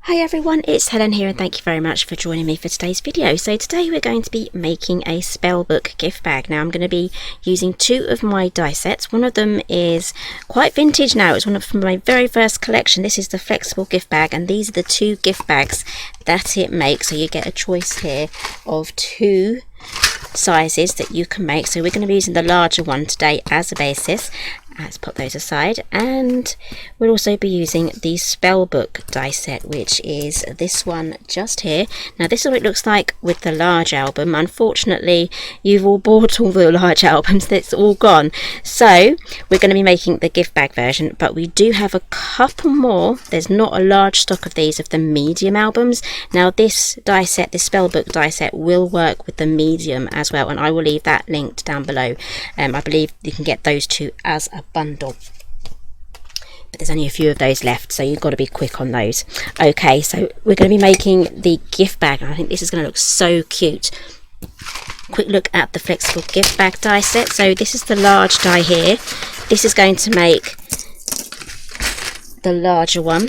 Hi everyone, it's Helen here and thank you very much for joining me for today's video. So today we're going to be making a spellbook gift bag. Now I'm going to be using two of my die sets. One of them is quite vintage now. It's one from my very first collection. This is the flexible gift bag and these are the two gift bags that it makes. So you get a choice here of two sizes that you can make. So we're going to be using the larger one today as a basis. Let's pop those aside, and we'll also be using the spellbook die set, which is this one just here. Now this is what it looks like with the large album. Unfortunately you've all bought all the large albums, that's all gone, so we're going to be making the gift bag version, but we do have a couple more. There's not a large stock of these of the medium albums. Now this die set, this spellbook die set, will work with the medium as well, and I will leave that linked down below. I believe you can get those two as a bundle, but there's only a few of those left, so you've got to be quick on those. Okay, so we're going to be making the gift bag, and I think this is going to look so cute. Quick look at the flexible gift bag die set. So this is the large die here. This is going to make the larger one,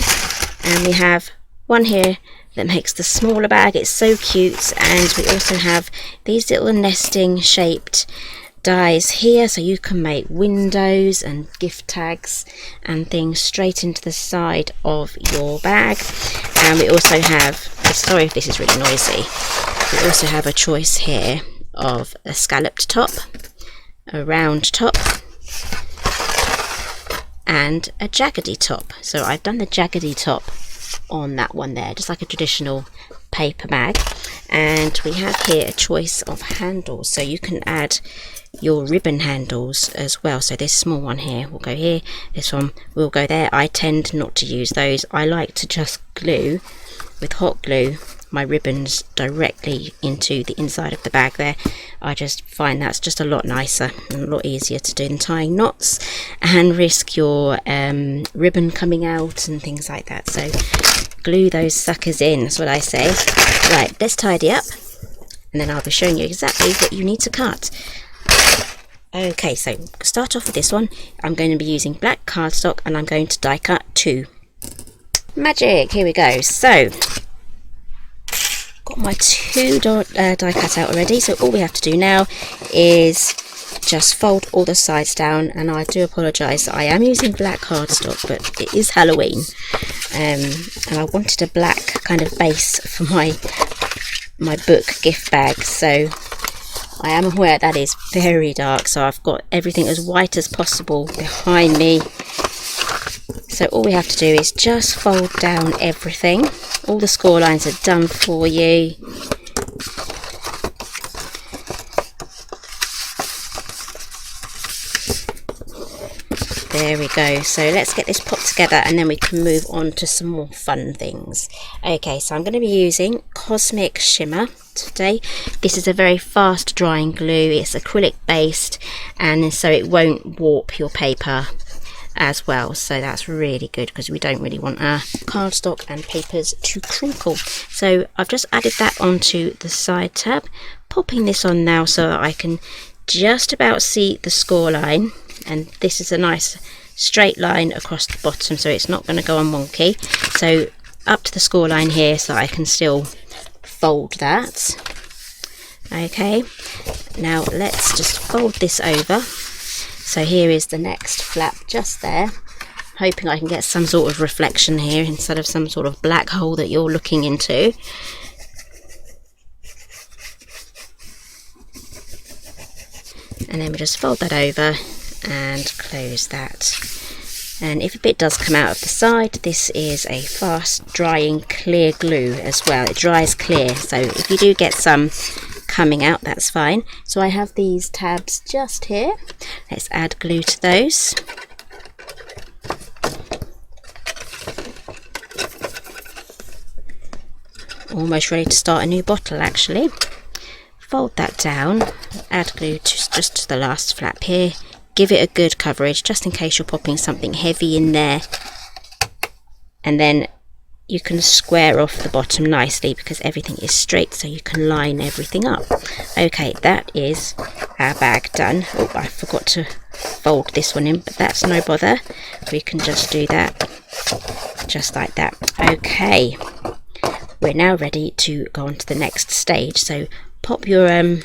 and we have one here that makes the smaller bag. It's so cute, and we also have these little nesting shaped dies here, so you can make windows and gift tags and things straight into the side of your bag. And we also have, sorry if this is really noisy, we also have a choice here of a scalloped top, a round top and a jaggedy top. So I've done the jaggedy top on that one there, just like a traditional paper bag. And we have here a choice of handles, so you can add your ribbon handles as well. So this small one here will go here, this one will go there. I tend not to use those. I like to just glue with hot glue my ribbons directly into the inside of the bag there. I just find that's just a lot nicer and a lot easier to do than tying knots and risk your ribbon coming out and things like that. So glue those suckers in, that's what I say. Right, let's tidy up and then I'll be showing you exactly what you need to cut. Okay, so start off with this one. I'm going to be using black cardstock and I'm going to die cut two. Magic, here we go. So got my two die cut out already, so all we have to do now is just fold all the sides down. And I do apologise that I am using black cardstock, but it is Halloween, and I wanted a black kind of base for my book gift bag, so I am aware that is very dark, so I've got everything as white as possible behind me. So all we have to do is just fold down everything. All the score lines are done for you. There we go. So let's get this popped together and then we can move on to some more fun things. Okay, so I'm going to be using Cosmic Shimmer today. This is a very fast drying glue. It's acrylic based, and so it won't warp your paper as well, so that's really good because we don't really want our cardstock and papers to crinkle. So I've just added that onto the side tab, popping this on now so that I can just about see the score line, and this is a nice straight line across the bottom, so it's not going to go on wonky. So up to the score line here, so I can still fold that. Okay, now let's just fold this over. So here is the next flap just there, hoping I can get some sort of reflection here instead of some sort of black hole that you're looking into. And then we just fold that over and close that. And if a bit does come out of the side, this is a fast drying clear glue as well. It dries clear, so if you do get some coming out, that's fine. So I have these tabs just here. Let's add glue to those. Almost ready to start a new bottle actually. Fold that down, add glue just to the last flap here. Give it a good coverage just in case you're popping something heavy in there, and then you can square off the bottom nicely because everything is straight, so you can line everything up. Okay, that is our bag done. Oh, I forgot to fold this one in, but that's no bother. We can just do that just like that. Okay, we're now ready to go on to the next stage. So pop your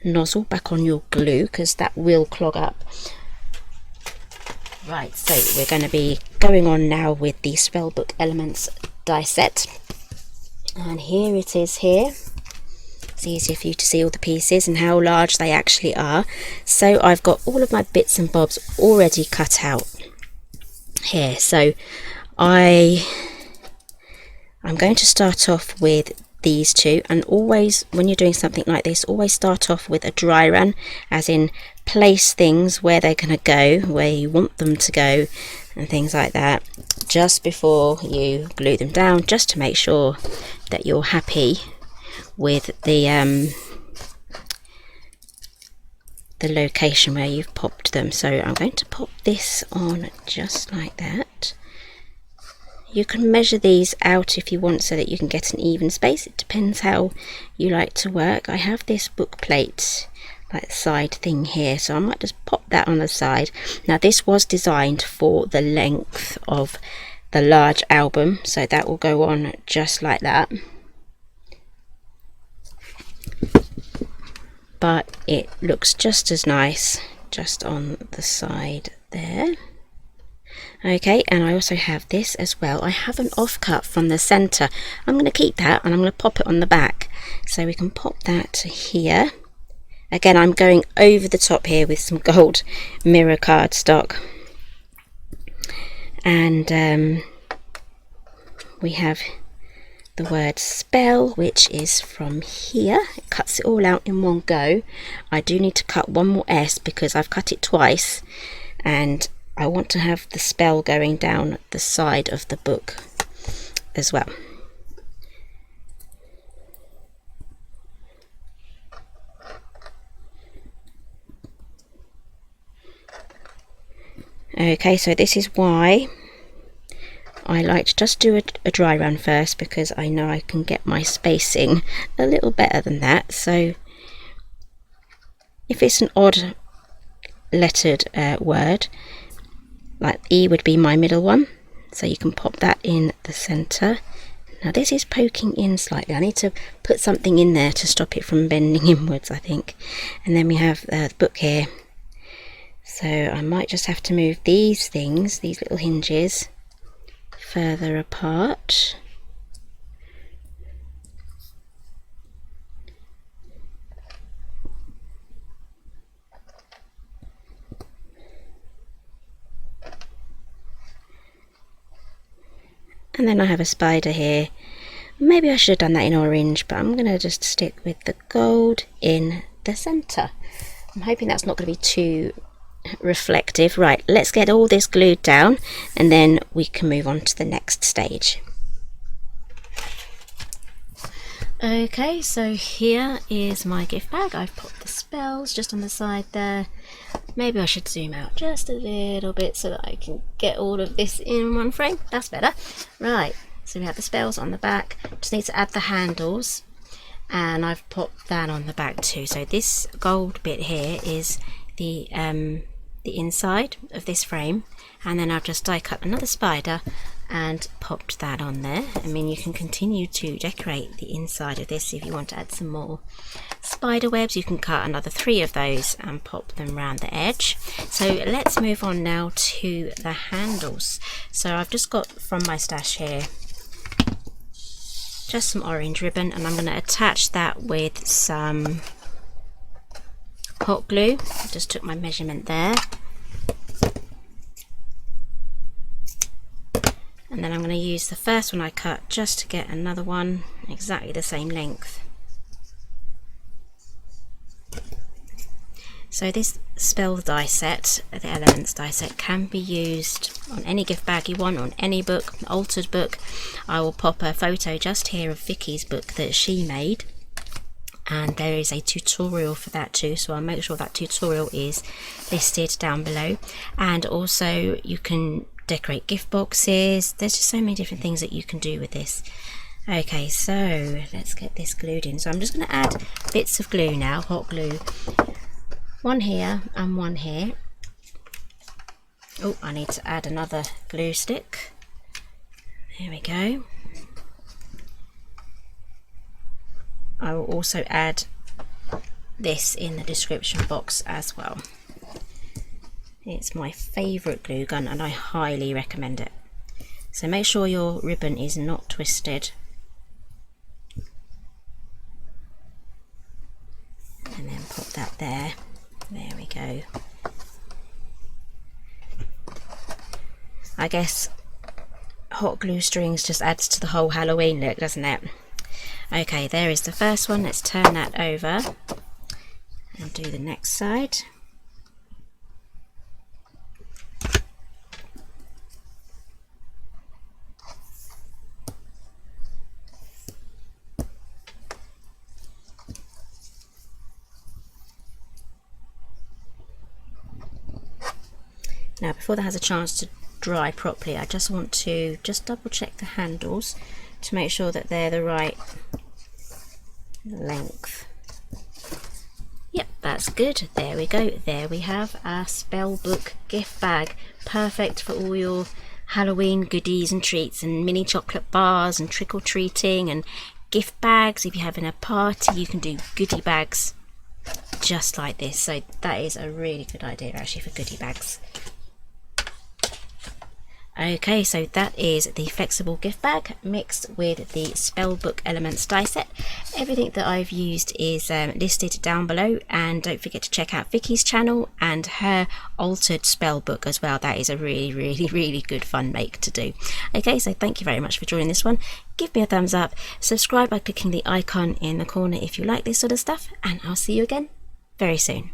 nozzle back on your glue, because that will clog up. Right, so we're going to be going on now with the Spellbook Elements die set, and here it is here. It's easier for you to see all the pieces and how large they actually are. So I've got all of my bits and bobs already cut out here. So I'm going to start off with these two, and always when you're doing something like this, always start off with a dry run, as in place things where they're going to go, where you want them to go, and things like that, just before you glue them down, just to make sure that you're happy with the location where you've popped them. So I'm going to pop this on just like that. You can measure these out if you want, so that you can get an even space. It depends how you like to work. I have this book plate, like side thing here, so I might just pop that on the side. Now this was designed for the length of the large album, so that will go on just like that. But it looks just as nice just on the side there. Okay, and I also have this as well. I have an offcut from the center. I'm going to keep that, and I'm going to pop it on the back, so we can pop that to here. Again, I'm going over the top here with some gold mirror cardstock, and we have the word spell, which is from here. It cuts it all out in one go. I do need to cut one more S because I've cut it twice, and I want to have the spell going down the side of the book as well. Okay, so this is why I like to just do a dry run first, because I know I can get my spacing a little better than that. So if it's an odd lettered word, like E would be my middle one, so you can pop that in the center. Now this is poking in slightly. I need to put something in there to stop it from bending inwards, I think. And then we have the book here, so I might just have to move these things, these little hinges, further apart. And then I have a spider here. Maybe I should have done that in orange, but I'm going to just stick with the gold in the center. I'm hoping that's not going to be too reflective. Right, let's get all this glued down, and then we can move on to the next stage. Okay, so here is my gift bag. I've popped the spells just on the side there. Maybe I should zoom out just a little bit so that I can get all of this in one frame. That's better. Right, so we have the spells on the back. Just need to add the handles, and I've popped that on the back too. So this gold bit here is the inside of this frame, and then I've just die cut another spider and popped that on there. I mean, you can continue to decorate the inside of this if you want to add some more spider webs. You can cut another 3 of those and pop them around the edge. So let's move on now to the handles. So I've just got from my stash here just some orange ribbon, and I'm going to attach that with some hot glue. I just took my measurement there. And then I'm going to use the first one I cut just to get another one exactly the same length. So this spell die set, the elements die set, can be used on any gift bag you want, on any book, altered book. I will pop a photo just here of Vicky's book that she made, and there is a tutorial for that too, so I'll make sure that tutorial is listed down below. And also you can decorate gift boxes. There's just so many different things that you can do with this. Okay, so let's get this glued in. So I'm just going to add bits of glue now, hot glue, one here and one here. Oh, I need to add another glue stick. There we go. I will also add this in the description box as well. It's my favourite glue gun and I highly recommend it. So make sure your ribbon is not twisted. And then pop that there. There we go. I guess hot glue strings just adds to the whole Halloween look, doesn't it? Okay, there is the first one. Let's turn that over and do the next side. Now before that has a chance to dry properly, I just want to double check the handles to make sure that they're the right length. Yep, that's good. There we go. There we have our spell book gift bag. Perfect for all your Halloween goodies and treats and mini chocolate bars and trick-or-treating and gift bags. If you're having a party, you can do goodie bags just like this. So that is a really good idea actually for goodie bags. Okay, so that is the flexible gift bag mixed with the Spellbook Elements die set. Everything that I've used is listed down below, and don't forget to check out Vicky's channel and her altered spellbook as well. That is a really good fun make to do. Okay, so thank you very much for joining this one. Give me a thumbs up, subscribe by clicking the icon in the corner if you like this sort of stuff, and I'll see you again very soon.